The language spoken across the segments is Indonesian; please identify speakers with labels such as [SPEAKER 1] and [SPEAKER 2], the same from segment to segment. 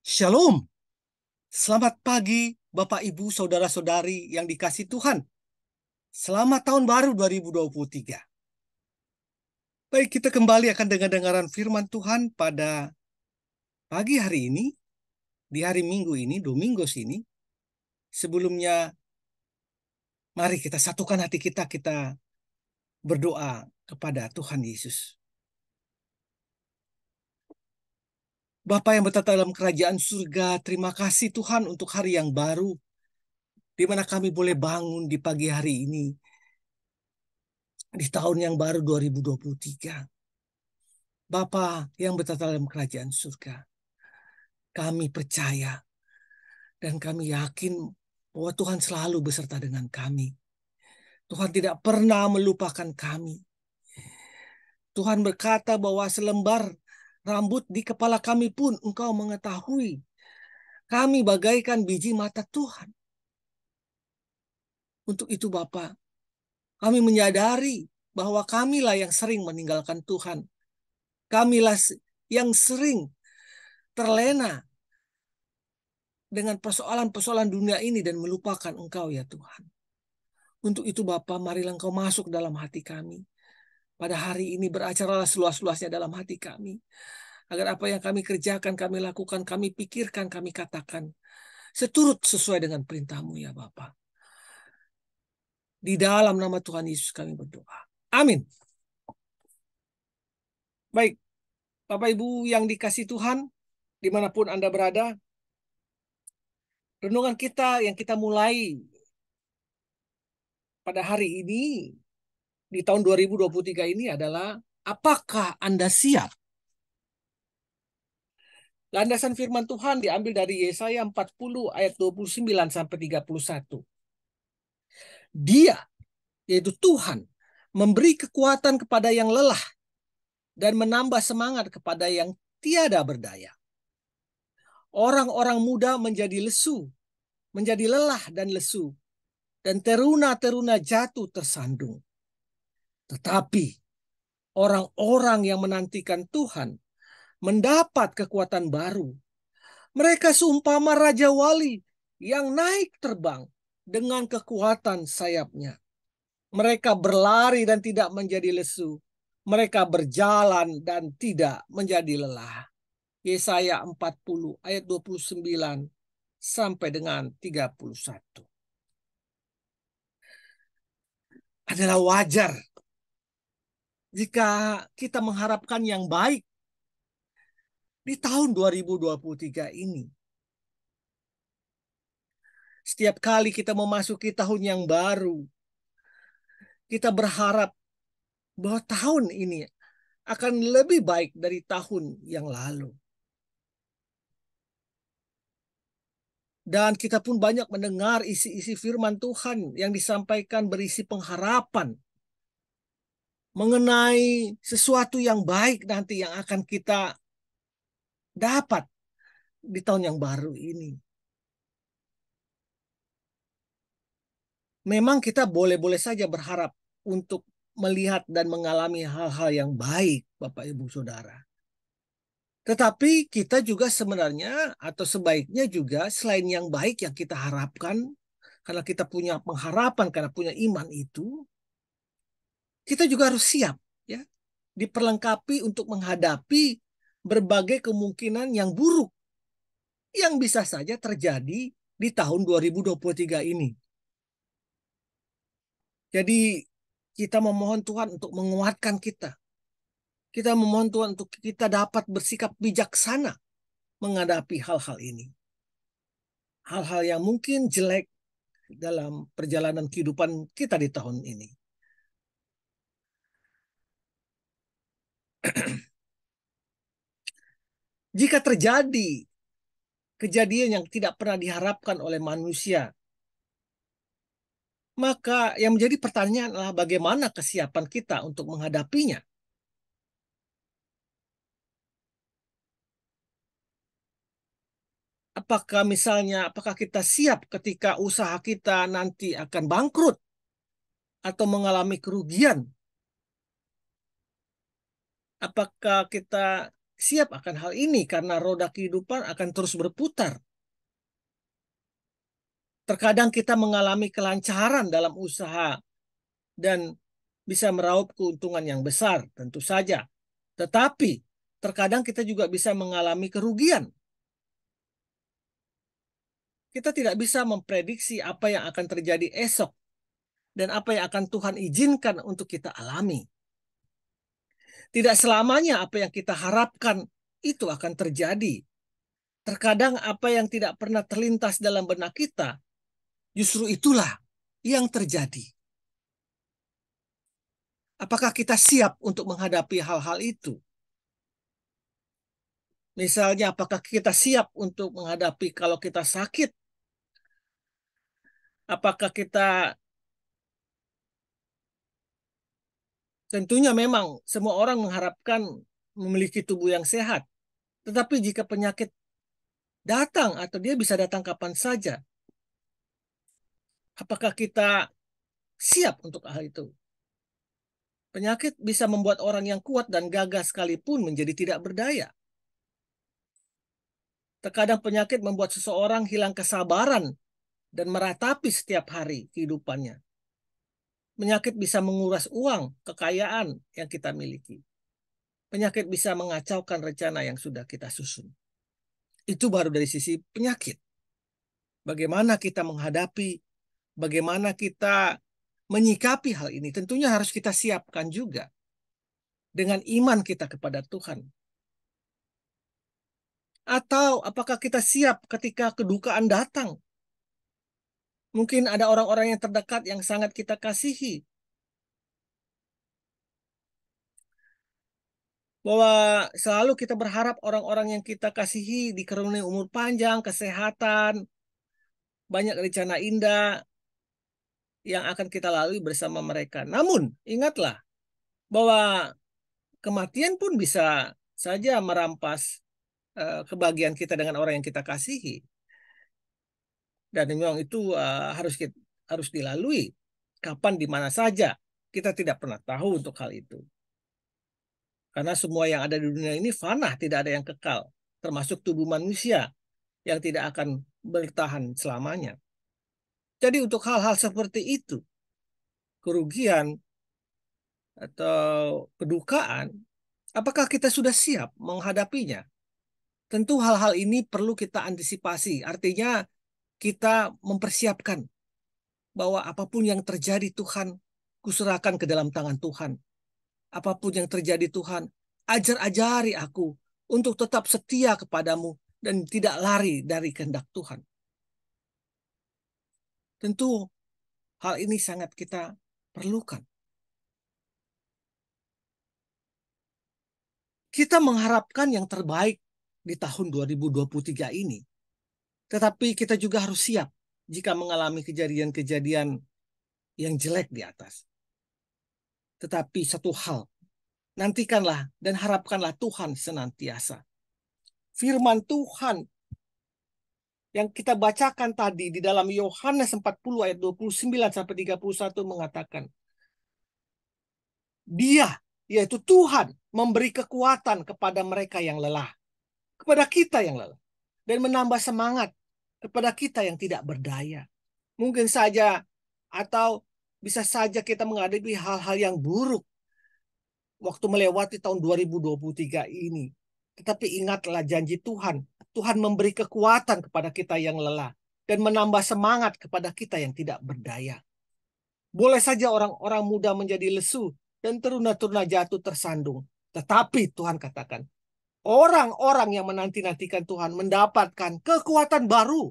[SPEAKER 1] Shalom, selamat pagi Bapak Ibu Saudara-saudari yang dikasih Tuhan. Selamat tahun baru 2023. Baik, kita kembali akan dengar-dengaran firman Tuhan pada pagi hari ini, di hari Minggu ini, Domingos ini. Sebelumnya, mari kita satukan hati kita, kita berdoa kepada Tuhan Yesus. Bapa yang bertata dalam kerajaan surga, terima kasih Tuhan untuk hari yang baru, di mana kami boleh bangun di pagi hari ini, di tahun yang baru 2023. Bapa yang bertata dalam kerajaan surga, kami percaya dan kami yakin bahwa Tuhan selalu beserta dengan kami. Tuhan tidak pernah melupakan kami. Tuhan berkata bahwa selembar rambut di kepala kami pun Engkau mengetahui. Kami bagaikan biji mata Tuhan. Untuk itu Bapa, kami menyadari bahwa kamilah yang sering meninggalkan Tuhan. Kamilah yang sering terlena dengan persoalan-persoalan dunia ini dan melupakan Engkau ya Tuhan. Untuk itu Bapa, marilah Engkau masuk dalam hati kami. Pada hari ini beracaralah seluas-luasnya dalam hati kami. Agar apa yang kami kerjakan, kami lakukan, kami pikirkan, kami katakan. Seturut sesuai dengan perintah-Mu ya Bapa. Di dalam nama Tuhan Yesus kami berdoa. Amin. Baik, Bapak Ibu yang dikasih Tuhan, dimanapun Anda berada, renungan kita yang kita mulai pada hari ini, di tahun 2023 ini adalah, apakah Anda siap? Landasan firman Tuhan diambil dari Yesaya 40 ayat 29 sampai 31. Dia, yaitu Tuhan, memberi kekuatan kepada yang lelah dan menambah semangat kepada yang tiada berdaya. Orang-orang muda menjadi lesu, menjadi lelah dan lesu, dan teruna-teruna jatuh tersandung. Tetapi orang-orang yang menantikan Tuhan mendapat kekuatan baru. Mereka seumpama Raja Wali yang naik terbang dengan kekuatan sayapnya. Mereka berlari dan tidak menjadi lesu. Mereka berjalan dan tidak menjadi lelah. Yesaya 40 ayat 29 sampai dengan 31. Adalah wajar jika kita mengharapkan yang baik di tahun 2023 ini. Setiap kali kita memasuki tahun yang baru, kita berharap bahwa tahun ini akan lebih baik dari tahun yang lalu. Dan kita pun banyak mendengar isi-isi firman Tuhan yang disampaikan berisi pengharapan mengenai sesuatu yang baik nanti yang akan kita dapat di tahun yang baru ini. Memang kita boleh-boleh saja berharap untuk melihat dan mengalami hal-hal yang baik, Bapak Ibu Saudara. Tetapi kita juga sebenarnya atau sebaiknya juga selain yang baik yang kita harapkan, karena kita punya pengharapan, karena punya iman itu, kita juga harus siap, ya, diperlengkapi untuk menghadapi berbagai kemungkinan yang buruk yang bisa saja terjadi di tahun 2023 ini. Jadi kita memohon Tuhan untuk menguatkan kita. Kita memohon Tuhan untuk kita dapat bersikap bijaksana menghadapi hal-hal ini. Hal-hal yang mungkin jelek dalam perjalanan kehidupan kita di tahun ini. Jika terjadi kejadian yang tidak pernah diharapkan oleh manusia, maka yang menjadi pertanyaan adalah bagaimana kesiapan kita untuk menghadapinya. Apakah kita siap ketika usaha kita nanti akan bangkrut atau mengalami kerugian? Apakah kita siap akan hal ini karena roda kehidupan akan terus berputar. Terkadang kita mengalami kelancaran dalam usaha dan bisa meraup keuntungan yang besar, tentu saja. Tetapi terkadang kita juga bisa mengalami kerugian. Kita tidak bisa memprediksi apa yang akan terjadi esok dan apa yang akan Tuhan izinkan untuk kita alami. Tidak selamanya apa yang kita harapkan itu akan terjadi. Terkadang apa yang tidak pernah terlintas dalam benak kita, justru itulah yang terjadi. Apakah kita siap untuk menghadapi hal-hal itu? Misalnya, apakah kita siap untuk menghadapi kalau kita sakit? Apakah kita, tentunya memang semua orang mengharapkan memiliki tubuh yang sehat. Tetapi jika penyakit datang atau dia bisa datang kapan saja, apakah kita siap untuk hal itu? Penyakit bisa membuat orang yang kuat dan gagah sekalipun menjadi tidak berdaya. Terkadang penyakit membuat seseorang hilang kesabaran dan meratapi setiap hari kehidupannya. Penyakit bisa menguras uang, kekayaan yang kita miliki. Penyakit bisa mengacaukan rencana yang sudah kita susun. Itu baru dari sisi penyakit. Bagaimana kita menghadapi, bagaimana kita menyikapi hal ini, tentunya harus kita siapkan juga dengan iman kita kepada Tuhan. Atau apakah kita siap ketika kedukaan datang? Mungkin ada orang-orang yang terdekat yang sangat kita kasihi, bahwa selalu kita berharap orang-orang yang kita kasihi dikaruniai umur panjang, kesehatan, banyak rencana indah yang akan kita lalui bersama mereka. Namun, ingatlah bahwa kematian pun bisa saja merampas kebahagiaan kita dengan orang yang kita kasihi. Dan memang itu harus dilalui. Kapan, di mana saja. Kita tidak pernah tahu untuk hal itu. Karena semua yang ada di dunia ini fana, tidak ada yang kekal. Termasuk tubuh manusia yang tidak akan bertahan selamanya. Jadi untuk hal-hal seperti itu, kerugian atau kedukaan, apakah kita sudah siap menghadapinya? Tentu hal-hal ini perlu kita antisipasi. Artinya kita mempersiapkan bahwa apapun yang terjadi Tuhan, kuserahkan ke dalam tangan Tuhan. Apapun yang terjadi Tuhan, ajari aku untuk tetap setia kepadamu dan tidak lari dari kehendak Tuhan. Tentu hal ini sangat kita perlukan. Kita mengharapkan yang terbaik di tahun 2023 ini. Tetapi kita juga harus siap jika mengalami kejadian-kejadian yang jelek di atas. Tetapi satu hal, nantikanlah dan harapkanlah Tuhan senantiasa. Firman Tuhan yang kita bacakan tadi di dalam Yohanes 40 ayat 29 sampai 31 mengatakan, Dia, yaitu Tuhan, memberi kekuatan kepada mereka yang lelah, kepada kita yang lelah, dan menambah semangat kepada kita yang tidak berdaya. Mungkin saja atau bisa saja kita menghadapi hal-hal yang buruk waktu melewati tahun 2023 ini. Tetapi ingatlah janji Tuhan. Tuhan memberi kekuatan kepada kita yang lelah dan menambah semangat kepada kita yang tidak berdaya. Boleh saja orang-orang muda menjadi lesu dan teruna-teruna jatuh tersandung. Tetapi Tuhan katakan, orang-orang yang menanti-nantikan Tuhan mendapatkan kekuatan baru.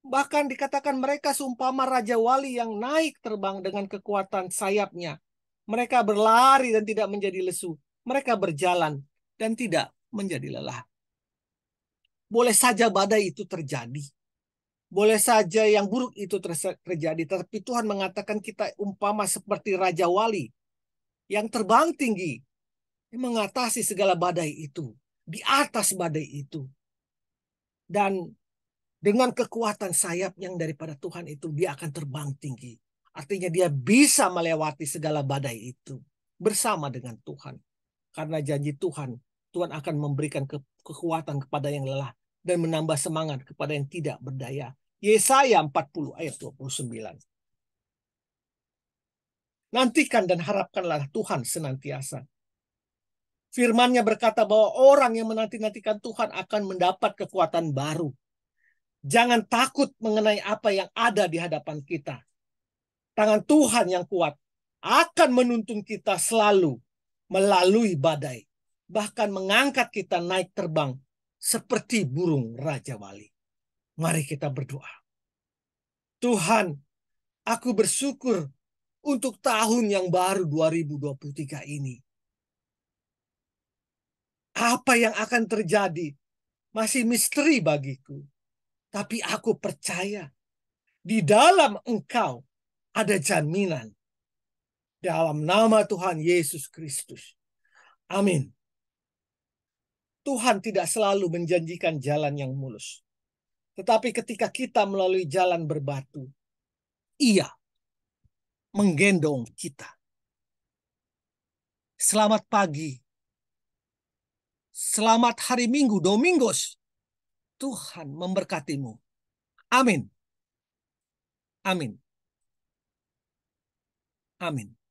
[SPEAKER 1] Bahkan dikatakan mereka seumpama raja wali yang naik terbang dengan kekuatan sayapnya. Mereka berlari dan tidak menjadi lesu. Mereka berjalan dan tidak menjadi lelah. Boleh saja badai itu terjadi. Boleh saja yang buruk itu terjadi. Tapi Tuhan mengatakan kita umpama seperti raja wali yang terbang tinggi, mengatasi segala badai itu, di atas badai itu. Dan dengan kekuatan sayap yang daripada Tuhan itu, dia akan terbang tinggi. Artinya dia bisa melewati segala badai itu bersama dengan Tuhan. Karena janji Tuhan, Tuhan akan memberikan kekuatan kepada yang lelah dan menambah semangat kepada yang tidak berdaya. Yesaya 40 ayat 29. Nantikan dan harapkanlah Tuhan senantiasa. Firman-Nya berkata bahwa orang yang menanti-nantikan Tuhan akan mendapat kekuatan baru. Jangan takut mengenai apa yang ada di hadapan kita. Tangan Tuhan yang kuat akan menuntun kita selalu melalui badai. Bahkan mengangkat kita naik terbang seperti burung Raja Wali. Mari kita berdoa. Tuhan, aku bersyukur untuk tahun yang baru 2023 ini. Apa yang akan terjadi masih misteri bagiku. Tapi aku percaya di dalam Engkau ada jaminan. Dalam nama Tuhan Yesus Kristus. Amin. Tuhan tidak selalu menjanjikan jalan yang mulus. Tetapi ketika kita melalui jalan berbatu, Ia menggendong kita. Selamat pagi. Selamat hari Minggu, Domingos. Tuhan memberkatimu. Amin. Amin. Amin.